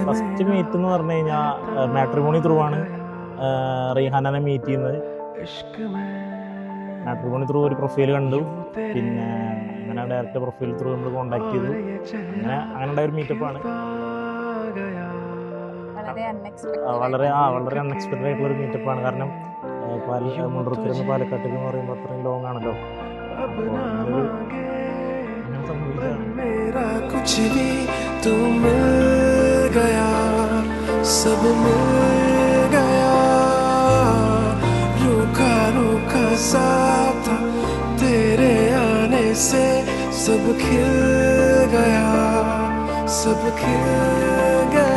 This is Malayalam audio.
ഫസ്റ്റ് മീറ്റ് എന്ന് പറഞ്ഞു കഴിഞ്ഞാൽ മാട്രിമോണി ത്രൂ ആണ് റീഹാനെ മീറ്റ് ചെയ്യുന്നത്. മാട്രിമോണി ത്രൂ ഒരു പ്രൊഫൈൽ കണ്ടു, പിന്നെ അങ്ങനെ ഡയറക്റ്റ് പ്രൊഫൈൽ ത്രൂ നമ്മൾ കോണ്ടാക്ട് ചെയ്തു. അങ്ങനെ ഉണ്ടായ ഒരു മീറ്റപ്പാണ്. വളരെ അൺഎക്സ്പെക്റ്റഡ് ആയിട്ടുള്ള ഒരു മീറ്റപ്പാണ്. കാരണം മുണ്ടൂർത്തിൽ നിന്ന് പാലക്കാട്ടേക്ക് എന്ന് പറയുമ്പോൾ അത്രയും ലോങ് ആണല്ലോ. तेरे आने से सब खिल गया, सब खिल गया.